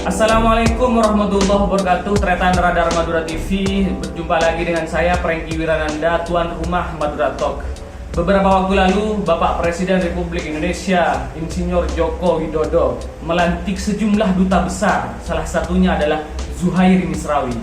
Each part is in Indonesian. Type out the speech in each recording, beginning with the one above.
Assalamualaikum warahmatullahi wabarakatuh. Tretan Radar Madura TV. Berjumpa lagi dengan saya Prengki Wirananda, tuan rumah Madura Talk. Beberapa waktu lalu, Bapak Presiden Republik Indonesia, Insinyur Joko Widodo, melantik sejumlah duta besar. Salah satunya adalah Zuhairi Misrawi.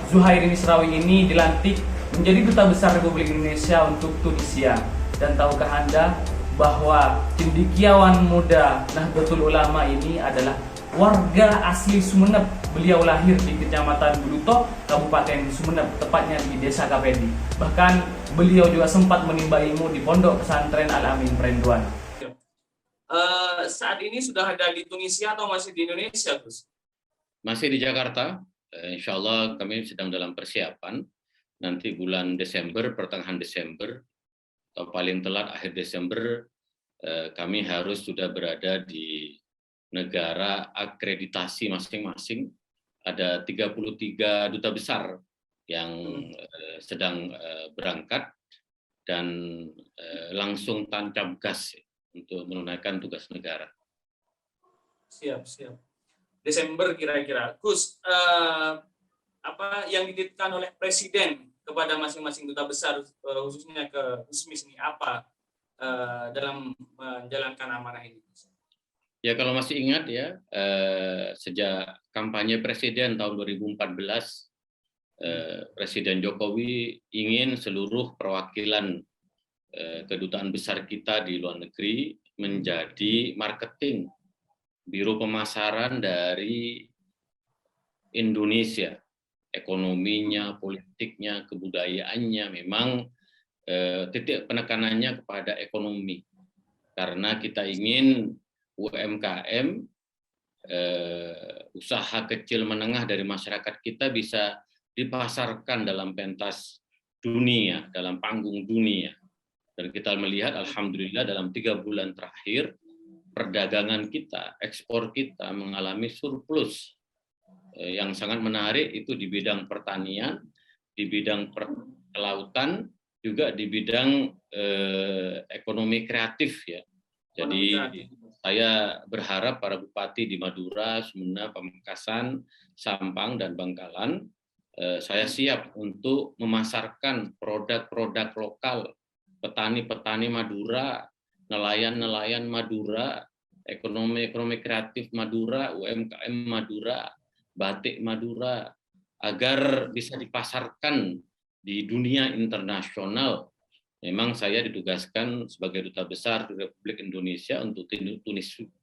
Zuhairi Misrawi ini dilantik menjadi duta besar Republik Indonesia untuk Tunisia. Dan tahukah Anda bahwa cendekiawan muda Nahdlatul Ulama ini adalah warga asli Sumeneb. Beliau lahir di Kecamatan Buluto, Kabupaten Sumeneb, tepatnya di Desa Kapedi. Bahkan beliau juga sempat menimba ilmu di Pondok Pesantren Al-Amin Perenduan. Saat ini sudah ada di Tunisia atau masih di Indonesia, Gus? Masih di Jakarta. Insya Allah kami sedang dalam persiapan. Nanti bulan Desember, pertengahan Desember, atau paling telat akhir Desember, kami harus sudah berada di negara akreditasi masing-masing. Ada 33 duta besar yang sedang berangkat dan langsung tancap gas untuk menunaikan tugas negara. Siap. Desember kira-kira. Gus, apa yang dititipkan oleh Presiden kepada masing-masing duta besar, khususnya ke Gusmis ini apa dalam menjalankan amanah ini? Ya, kalau masih ingat ya, sejak kampanye Presiden tahun 2014, Presiden Jokowi ingin seluruh perwakilan kedutaan besar kita di luar negeri menjadi marketing, biro pemasaran dari Indonesia. Ekonominya, politiknya, kebudayaannya, memang titik penekanannya kepada ekonomi. Karena kita ingin UMKM, usaha kecil menengah dari masyarakat kita bisa dipasarkan dalam pentas dunia, dalam panggung dunia. Dan kita melihat alhamdulillah dalam 3 bulan terakhir perdagangan kita, ekspor kita mengalami surplus. Yang sangat menarik itu di bidang pertanian, di bidang kelautan, juga di bidang ekonomi kreatif ya. Jadi saya berharap para bupati di Madura, Sumeneb, Pamekasan, Sampang, dan Bangkalan, saya siap untuk memasarkan produk-produk lokal, petani-petani Madura, nelayan-nelayan Madura, ekonomi kreatif Madura, UMKM Madura, batik Madura, agar bisa dipasarkan di dunia internasional. Memang saya ditugaskan sebagai duta besar Republik Indonesia untuk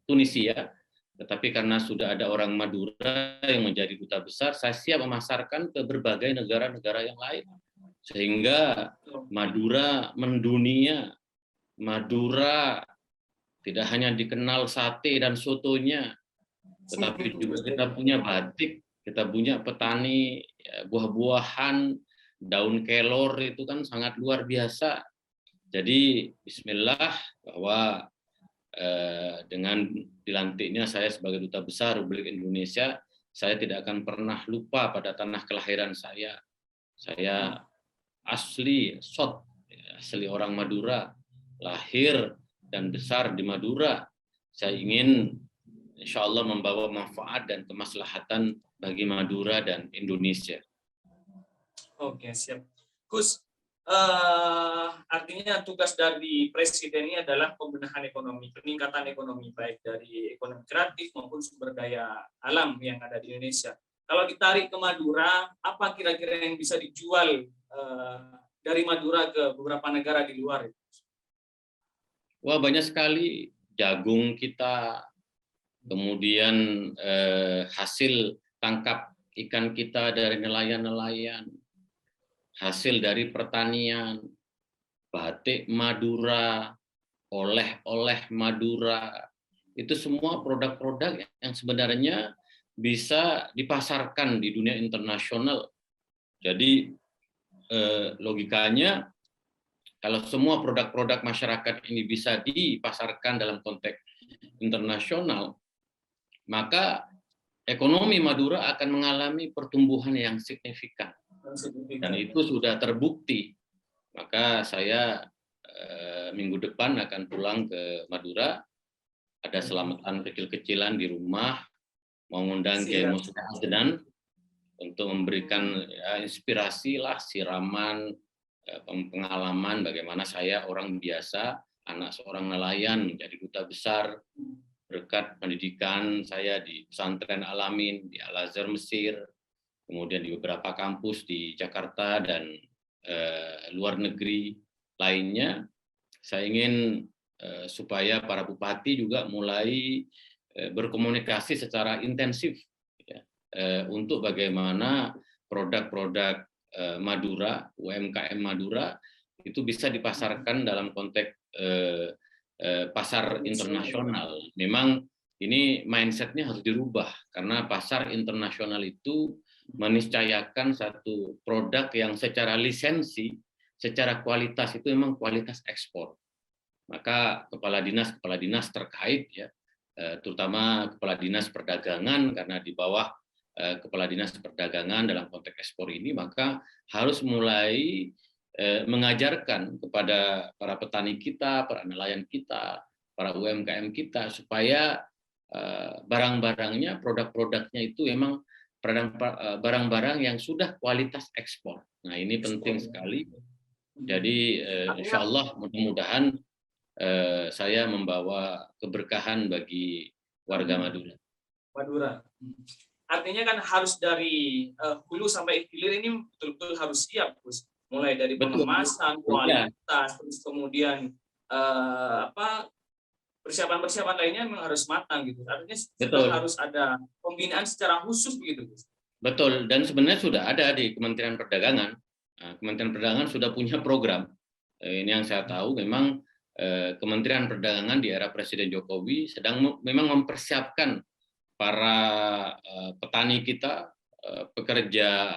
Tunisia, tetapi karena sudah ada orang Madura yang menjadi duta besar, saya siap memasarkan ke berbagai negara-negara yang lain. Sehingga Madura mendunia, Madura tidak hanya dikenal sate dan sotonya, tetapi juga kita punya batik, kita punya petani buah-buahan, daun kelor itu kan sangat luar biasa. Jadi bismillah bahwa dengan dilantiknya saya sebagai duta besar Republik Indonesia, saya tidak akan pernah lupa pada tanah kelahiran saya. Saya asli orang Madura, lahir dan besar di Madura. Saya ingin insya Allah membawa manfaat dan kemaslahatan bagi Madura dan Indonesia. Oke, siap. Gus, artinya tugas dari Presiden ini adalah pembenahan ekonomi, peningkatan ekonomi, baik dari ekonomi kreatif maupun sumber daya alam yang ada di Indonesia. Kalau ditarik ke Madura, apa kira-kira yang bisa dijual dari Madura ke beberapa negara di luar? Wah, banyak sekali. Jagung kita, kemudian hasil tangkap ikan kita dari nelayan-nelayan, hasil dari pertanian, batik Madura, oleh-oleh Madura, itu semua produk-produk yang sebenarnya bisa dipasarkan di dunia internasional. Jadi logikanya kalau semua produk-produk masyarakat ini bisa dipasarkan dalam konteks internasional, maka ekonomi Madura akan mengalami pertumbuhan yang signifikan. Dan itu sudah terbukti. Maka saya minggu depan akan pulang ke Madura, ada selamatan kecil-kecilan di rumah, mau ngundang Kiai Siap. Muslim Asdenan untuk memberikan ya, inspirasi lah, siraman, pengalaman bagaimana saya orang biasa, anak seorang nelayan menjadi duta besar berkat pendidikan saya di pesantren Alamin, di Al-Azhar Mesir, kemudian di beberapa kampus di Jakarta dan luar negeri lainnya. Saya ingin supaya para bupati juga mulai berkomunikasi secara intensif ya, untuk bagaimana produk-produk Madura, UMKM Madura itu bisa dipasarkan dalam konteks pasar internasional. Memang ini mindsetnya harus dirubah karena pasar internasional itu meniscayakan satu produk yang secara lisensi, secara kualitas itu memang kualitas ekspor. Maka kepala dinas terkait ya, terutama kepala dinas perdagangan karena di bawah kepala dinas perdagangan dalam konteks ekspor ini, maka harus mulai mengajarkan kepada para petani kita, para nelayan kita, para UMKM kita supaya barang-barangnya, produk-produknya itu memang barang-barang yang sudah kualitas ekspor. Nah ini penting sekali. Jadi insya Allah mudah-mudahan saya membawa keberkahan bagi warga Madura. Artinya kan harus dari hulu sampai hilir ini betul-betul harus siap, Gus. Mulai dari pengemasan, kualitas, terus kemudian persiapan-persiapan lainnya memang harus matang gitu. Artinya harus ada pembinaan secara khusus begitu, Gus. Betul, dan sebenarnya sudah ada di Kementerian Perdagangan. Nah, Kementerian Perdagangan sudah punya program. Ini yang saya tahu memang Kementerian Perdagangan di era Presiden Jokowi sedang memang mempersiapkan para petani kita, pekerja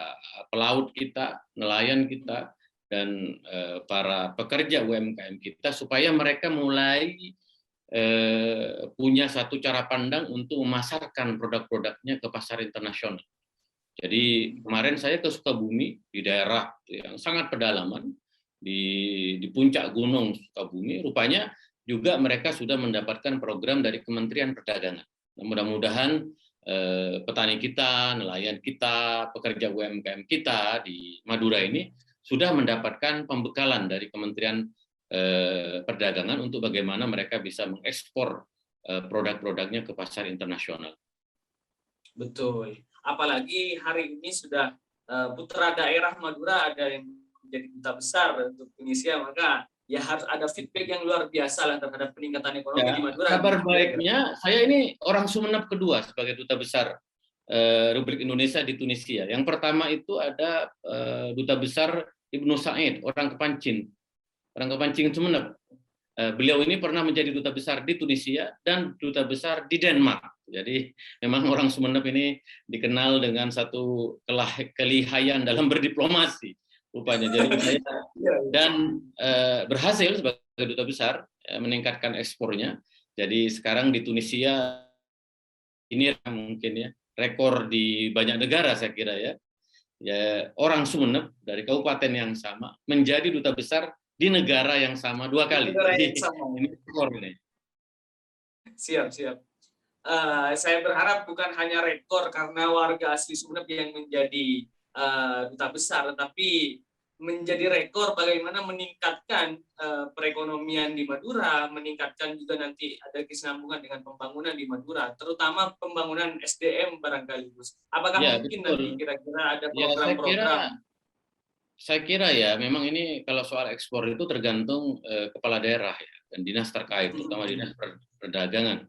pelaut kita, nelayan kita, dan para pekerja UMKM kita supaya mereka mulai punya satu cara pandang untuk memasarkan produk-produknya ke pasar internasional. Jadi kemarin saya ke Sukabumi, di daerah yang sangat pedalaman, di puncak gunung Sukabumi, rupanya juga mereka sudah mendapatkan program dari Kementerian Perdagangan. Nah, mudah-mudahan petani kita, nelayan kita, pekerja UMKM kita di Madura ini sudah mendapatkan pembekalan dari Kementerian Perdagangan untuk bagaimana mereka bisa mengekspor produk-produknya ke pasar internasional. Betul. Apalagi hari ini sudah putra daerah Madura ada yang menjadi duta besar untuk Indonesia, maka ya harus ada feedback yang luar biasa lah terhadap peningkatan ekonomi di Madura. Kabar baiknya, saya ini orang Sumeneb kedua sebagai duta besar Republik Indonesia di Tunisia. Yang pertama itu ada duta besar Ibnu Said, orang Kepancing Sumeneb. Beliau ini pernah menjadi duta besar di Tunisia dan duta besar di Denmark. Jadi memang orang Sumeneb ini dikenal dengan satu kelihayan dalam berdiplomasi rupanya. Jadi saya dan berhasil sebagai duta besar meningkatkan ekspornya. Jadi sekarang di Tunisia ini mungkin ya rekor di banyak negara saya kira ya. Ya orang Sumeneb dari kabupaten yang sama menjadi duta besar di negara yang sama 2 kali. Ini rekor ini. Siap. Saya berharap bukan hanya rekor karena warga asli Sumeneb yang menjadi duta besar, tetapi menjadi rekor bagaimana meningkatkan perekonomian di Madura, meningkatkan juga nanti ada kesinambungan dengan pembangunan di Madura, terutama pembangunan SDM barangkali, Gus. Apakah mungkin betul. Nanti kira-kira ada program-program? Saya kira ya, memang ini kalau soal ekspor itu tergantung kepala daerah ya, dan dinas terkait, terutama dinas perdagangan.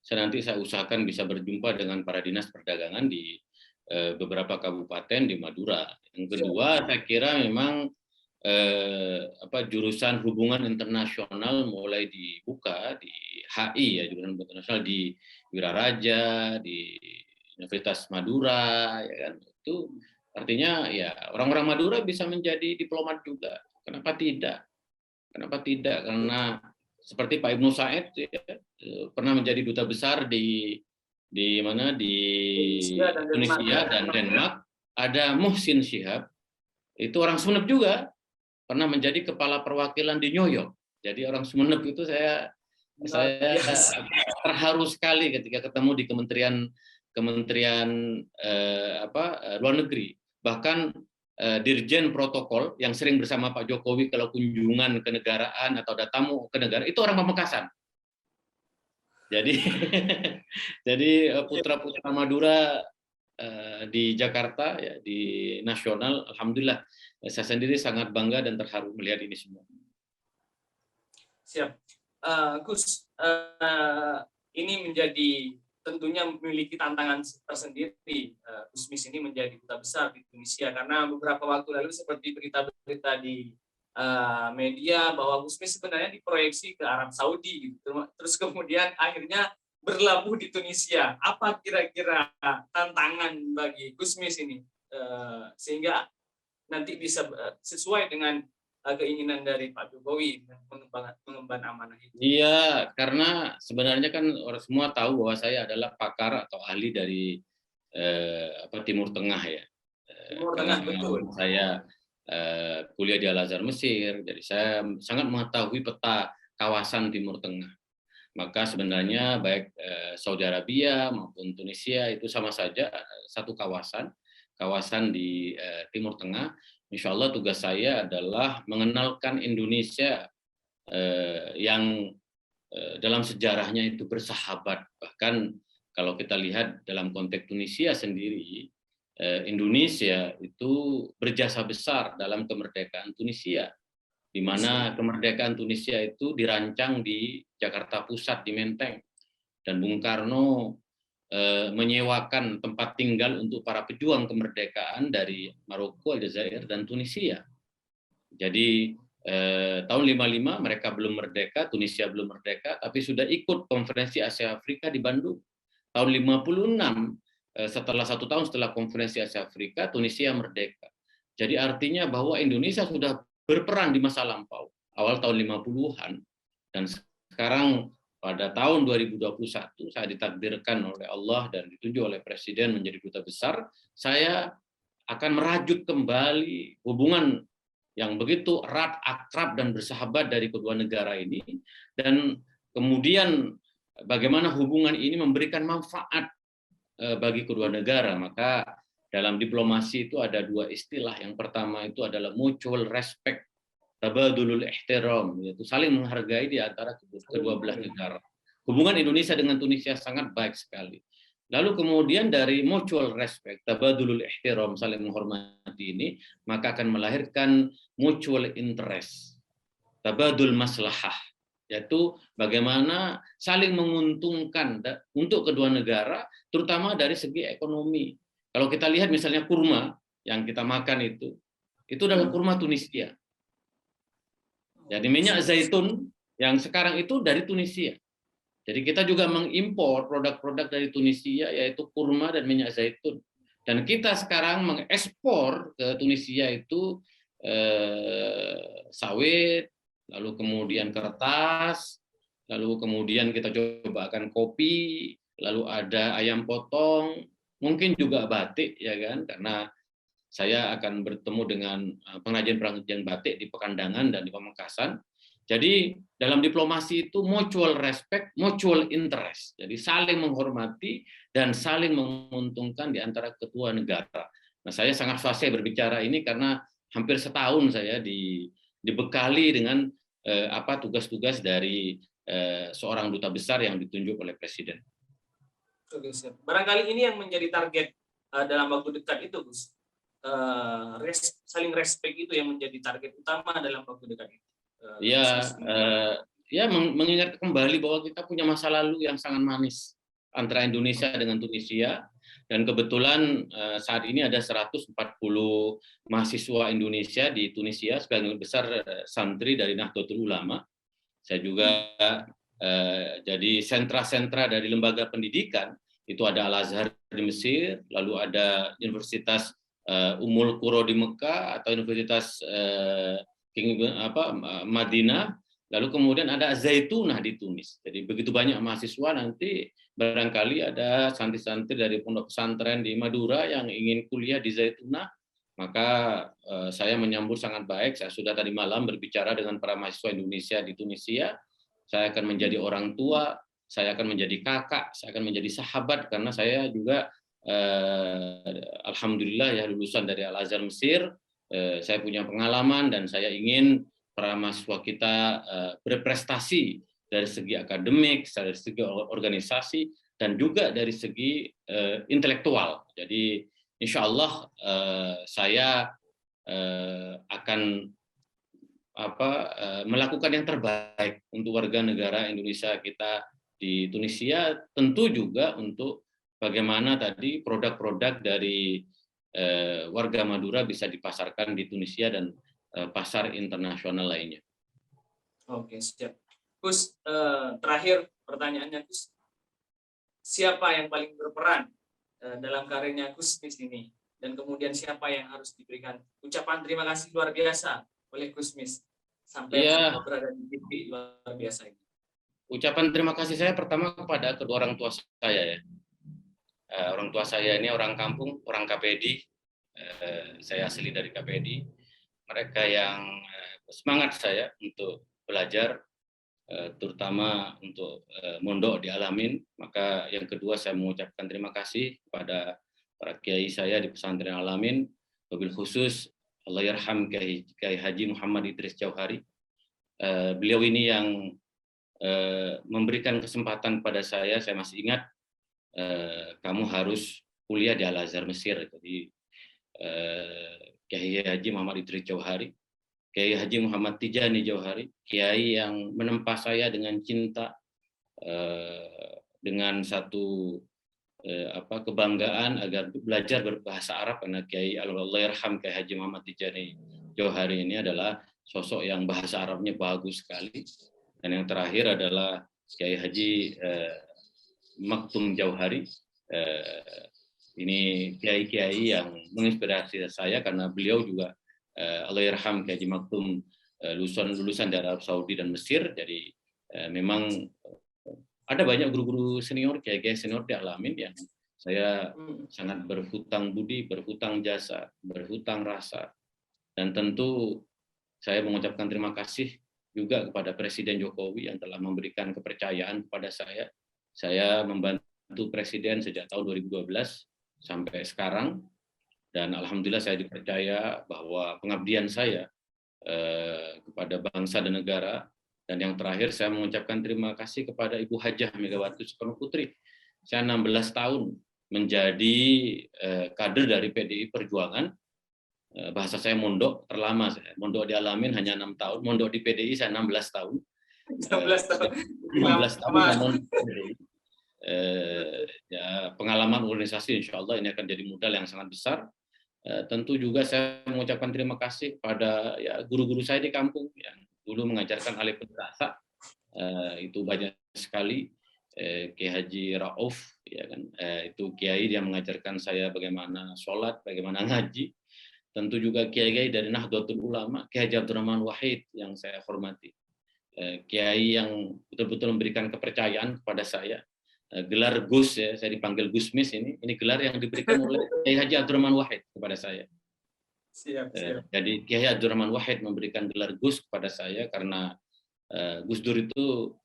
Nanti saya usahakan bisa berjumpa dengan para dinas perdagangan di beberapa kabupaten di Madura. Yang kedua, saya kira memang jurusan hubungan internasional mulai dibuka di HI ya, jurusan internasional di Wiraraja, di Universitas Madura, ya kan, itu artinya ya orang-orang Madura bisa menjadi diplomat juga. Kenapa tidak? Karena seperti Pak Ibnu Said ya, pernah menjadi duta besar di Tunisia dan Denmark. Ada Muhsin Syihab, itu orang Sumeneb juga, pernah menjadi kepala perwakilan di New York. Jadi orang Sumeneb itu saya terharu sekali ketika ketemu di Kementerian Kementerian Luar Negeri. Bahkan Dirjen Protokol yang sering bersama Pak Jokowi kalau kunjungan ke negaraan atau ada tamu ke negara itu orang Pamekasan. Jadi jadi putra-putra Madura di Jakarta ya, di nasional, alhamdulillah saya sendiri sangat bangga dan terharu melihat ini semua. Siap. Gus, ini menjadi tentunya memiliki tantangan tersendiri. Gusmis ini menjadi duta besar di Tunisia karena beberapa waktu lalu seperti berita-berita di media bahwa Gusmis sebenarnya diproyeksi ke Arab Saudi, gitu. Terus kemudian akhirnya berlabuh di Tunisia. Apa kira-kira tantangan bagi Gusmis ini sehingga nanti bisa sesuai dengan keinginan dari Pak Jokowi mengemban amanah itu? Iya, karena sebenarnya kan orang semua tahu bahwa saya adalah pakar atau ahli dari Timur Tengah ya. Timur Tengah, betul. Saya kuliah di Al-Azhar Mesir, jadi saya sangat mengetahui peta kawasan Timur Tengah. Maka sebenarnya baik Saudi Arabia maupun Tunisia itu sama saja satu kawasan di Timur Tengah. Insya Allah tugas saya adalah mengenalkan Indonesia yang dalam sejarahnya itu bersahabat. Bahkan kalau kita lihat dalam konteks Tunisia sendiri, Indonesia itu berjasa besar dalam kemerdekaan Tunisia, di mana kemerdekaan Tunisia itu dirancang di Jakarta Pusat, di Menteng, dan Bung Karno menyewakan tempat tinggal untuk para pejuang kemerdekaan dari Maroko, Aljazair, dan Tunisia. Jadi tahun 55 mereka belum merdeka, Tunisia belum merdeka, tapi sudah ikut konferensi Asia Afrika di Bandung. Tahun 56 setelah 1 tahun setelah konferensi Asia Afrika, Tunisia merdeka. Jadi artinya bahwa Indonesia sudah berperan di masa lampau, awal tahun 50-an, dan sekarang pada tahun 2021 saya ditakdirkan oleh Allah dan ditunjuk oleh Presiden menjadi duta besar. Saya akan merajut kembali hubungan yang begitu erat, akrab, dan bersahabat dari kedua negara ini, dan kemudian bagaimana hubungan ini memberikan manfaat bagi kedua negara. Maka dalam diplomasi itu ada 2 istilah. Yang pertama itu adalah mutual respect, tabadulul ihtiram, yaitu saling menghargai di antara kedua belah negara. Hubungan Indonesia dengan Tunisia sangat baik sekali. Lalu kemudian dari mutual respect, tabadulul ihtiram, saling menghormati ini, maka akan melahirkan mutual interest, tabadul maslahah, yaitu bagaimana saling menguntungkan untuk kedua negara, terutama dari segi ekonomi. Kalau kita lihat misalnya kurma yang kita makan itu adalah kurma Tunisia. Jadi minyak zaitun yang sekarang itu dari Tunisia. Jadi kita juga mengimpor produk-produk dari Tunisia, yaitu kurma dan minyak zaitun. Dan kita sekarang mengekspor ke Tunisia itu sawit, lalu kemudian kertas, lalu kemudian kita coba akan kopi, lalu ada ayam potong, mungkin juga batik, ya kan? Karena saya akan bertemu dengan pengrajin-pengrajin batik di Pekandangan dan di Pamekasan. Jadi dalam diplomasi itu mutual respect, mutual interest. Jadi saling menghormati dan saling menguntungkan di antara kedua negara. Nah, saya sangat fasih berbicara ini karena hampir setahun saya dibekali dengan tugas-tugas dari seorang duta besar yang ditunjuk oleh Presiden. Oke, siap. Barangkali ini yang menjadi target dalam waktu dekat itu, Gus. Saling respect itu yang menjadi target utama dalam waktu dekat itu. Mengingat kembali bahwa kita punya masa lalu yang sangat manis antara Indonesia dengan Tunisia, dan kebetulan saat ini ada 140 mahasiswa Indonesia di Tunisia, sebagian besar santri dari Nahdlatul Ulama. Saya juga jadi sentra-sentra dari lembaga pendidikan, itu ada Al-Azhar di Mesir, lalu ada Universitas Ummul Qura di Mekah atau Universitas Madinah, lalu kemudian ada Zaitunah di Tunis. Jadi begitu banyak mahasiswa, nanti barangkali ada santri-santri dari pondok pesantren di Madura yang ingin kuliah di Zaitunah, maka saya menyambut sangat baik. Saya sudah tadi malam berbicara dengan para mahasiswa Indonesia di Tunisia. Saya akan menjadi orang tua saya akan menjadi kakak, saya akan menjadi sahabat, karena saya juga alhamdulillah ya lulusan dari Al-Azhar Mesir. Saya punya pengalaman dan saya ingin para mahasiswa kita berprestasi dari segi akademik, dari segi organisasi, dan juga dari segi intelektual. Jadi insya Allah saya akan melakukan yang terbaik untuk warga negara Indonesia kita di Tunisia, tentu juga untuk bagaimana tadi produk-produk dari warga Madura bisa dipasarkan di Tunisia dan pasar internasional lainnya. Oke, siap. Gus, terakhir pertanyaannya, Gus, siapa yang paling berperan dalam karirnya Gusmis ini? Dan kemudian siapa yang harus diberikan ucapan terima kasih luar biasa oleh Gusmis sampai berada di titik luar biasa ini? Ucapan terima kasih saya pertama kepada kedua orang tua saya ya. Orang tua saya ini orang kampung, orang KPD. Saya asli dari KPD. Mereka yang semangat saya untuk belajar, terutama untuk mondok di Al-Amin. Maka yang kedua saya mengucapkan terima kasih kepada para kiai saya di pesantren Al-Amin, wabil khusus Allahyarham Kiai Haji Muhammad Idris Jauhari. Beliau ini yang memberikan kesempatan pada saya masih ingat, kamu harus kuliah di Al-Azhar Mesir. Jadi Kiai Haji Muhammad Idris Jauhari, Kiai Haji Muhammad Tijani Jauhari, kiai yang menempa saya dengan cinta, dengan satu kebanggaan agar belajar berbahasa Arab, karena Kiai Allahyarham Kiai Haji Muhammad Tijani Jauhari ini adalah sosok yang bahasa Arabnya bagus sekali. Dan yang terakhir adalah Kiai Haji Maktum Jauhari. Ini kiai-kiai yang menginspirasi saya karena beliau juga Allahyarham Kiai Haji Maktum lulusan dari Arab Saudi dan Mesir. Jadi memang ada banyak guru-guru senior, kiai-kiai senior di Al-Amin yang saya sangat berhutang budi, berhutang jasa, berhutang rasa. Dan tentu saya mengucapkan terima kasih juga kepada Presiden Jokowi yang telah memberikan kepercayaan kepada saya. Saya membantu Presiden sejak tahun 2012 sampai sekarang, dan alhamdulillah saya dipercaya bahwa pengabdian saya kepada bangsa dan negara. Dan yang terakhir saya mengucapkan terima kasih kepada Ibu Hajah Megawati Soekarno Putri. Saya 16 tahun menjadi kader dari PDI Perjuangan. Bahasa saya mondok terlama, saya mondok di Al-Amin hanya 6 tahun, mondok di PDI saya 16 tahun. 16 tahun. 16 tahun ya, pengalaman organisasi insya Allah ini akan jadi modal yang sangat besar. Tentu juga saya mengucapkan terima kasih pada ya guru-guru saya di kampung yang dulu mengajarkan alif berasa, itu banyak sekali. Kiai Haji Rauf, ya kan, itu kiai dia mengajarkan saya bagaimana sholat, bagaimana ngaji. Tentu juga kiai-kiai dari Nahdlatul Ulama, Kiai Haji Abdurrahman Wahid yang saya hormati, kiai yang betul-betul memberikan kepercayaan kepada saya. Gelar Gus, ya, saya dipanggil Gusmis ini gelar yang diberikan oleh Kiai Haji Abdurrahman Wahid kepada saya. Siap. Jadi Kiai Haji Abdurrahman Wahid memberikan gelar Gus kepada saya karena Gus Dur itu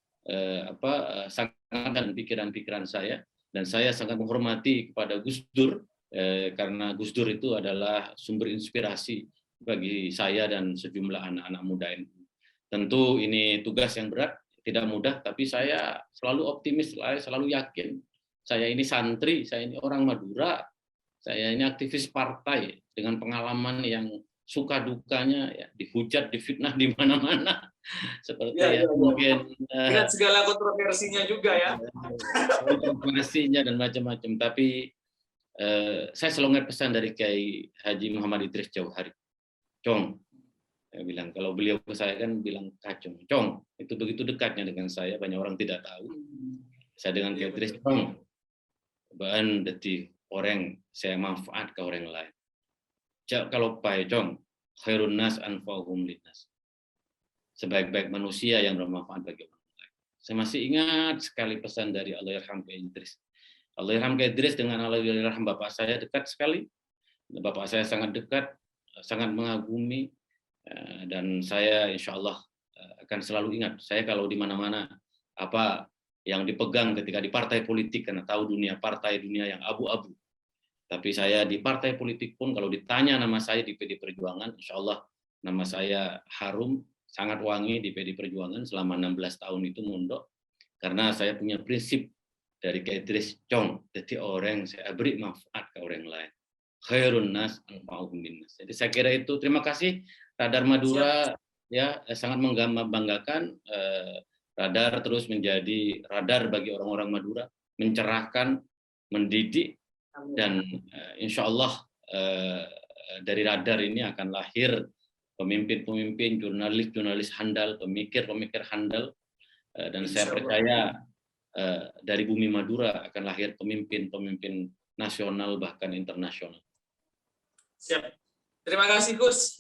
sangat dan pikiran-pikiran saya, dan saya sangat menghormati kepada Gus Dur. Karena Gus Dur itu adalah sumber inspirasi bagi saya dan sejumlah anak-anak muda ini. Tentu ini tugas yang berat, tidak mudah, tapi saya selalu optimis, saya selalu yakin. Saya ini santri, saya ini orang Madura, saya ini aktivis partai dengan pengalaman yang suka dukanya, ya, dihujat, difitnah di mana-mana. Seperti mungkin dengan segala kontroversinya juga ya. Kontroversinya dan macam-macam, tapi saya selalu ingat pesan dari Kiai Haji Muhammad Idris Jauhari. Cong, saya bilang, kalau beliau ke saya kan bilang kacung. Cong, itu begitu dekatnya dengan saya, banyak orang tidak tahu. Saya dengan Kiai Idris, Cong, bahan deti orang saya manfaat ke orang lain. Kalau pai Cong, khairun nas anfa'uhum linnas. Sebaik-baik manusia yang bermanfaat bagi orang lain. Saya masih ingat sekali pesan dari Allahyarham Kiai Idris. Allahyarham Kiai Idris dengan Allahyarham bapak saya dekat sekali. Bapak saya sangat dekat, sangat mengagumi, dan saya insya Allah akan selalu ingat. Saya kalau di mana-mana yang dipegang ketika di partai politik, karena tahu dunia partai, dunia yang abu-abu. Tapi saya di partai politik pun kalau ditanya nama saya di PD Perjuangan, insya Allah nama saya harum, sangat wangi di PD Perjuangan selama 16 tahun itu mondok, karena saya punya prinsip dari Idris Chong, jadi orang saya beri manfaat ke orang lain. Khairun nas anfa'uhum linnas. Jadi saya kira itu. Terima kasih Radar Madura. Ya, sangat membanggakan. Radar terus menjadi radar bagi orang-orang Madura, mencerahkan, mendidik, dan insya Allah dari Radar ini akan lahir pemimpin-pemimpin, jurnalis-jurnalis handal, pemikir-pemikir handal, dan saya percaya dari bumi Madura akan lahir pemimpin-pemimpin nasional bahkan internasional. Siap. Terima kasih Gus.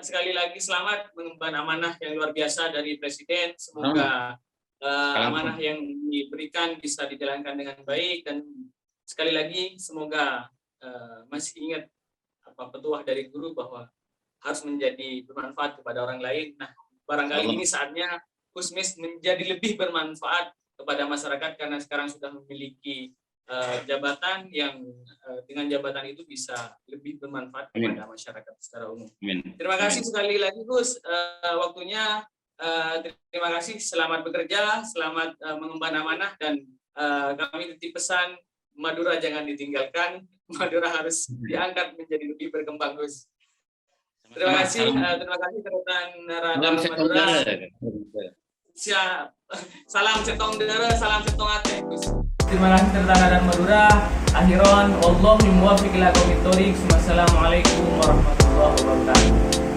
Sekali lagi selamat mengemban amanah yang luar biasa dari Presiden. Semoga amanah yang diberikan bisa dijalankan dengan baik, dan sekali lagi semoga masih ingat petuah dari guru bahwa harus menjadi bermanfaat kepada orang lain. Nah, barangkali ini saatnya Gusmis menjadi lebih bermanfaat kepada masyarakat, karena sekarang sudah memiliki jabatan yang dengan jabatan itu bisa lebih bermanfaat kepada masyarakat secara umum. Terima kasih sekali lagi Gus waktunya. Terima kasih, selamat bekerja, selamat mengemban amanah, dan kami titip pesan Madura jangan ditinggalkan, Madura harus diangkat menjadi lebih berkembang Gus. Terima kasih Kedutaan Radar Madura. Siap. Salam setong dere, salam setong ate Gus. Terima kasih Kedutaan Radar Madura. Akhiran, wallahu muwaffiq ila aqwamit thoriq. Wassalamualaikum warahmatullahi wabarakatuh.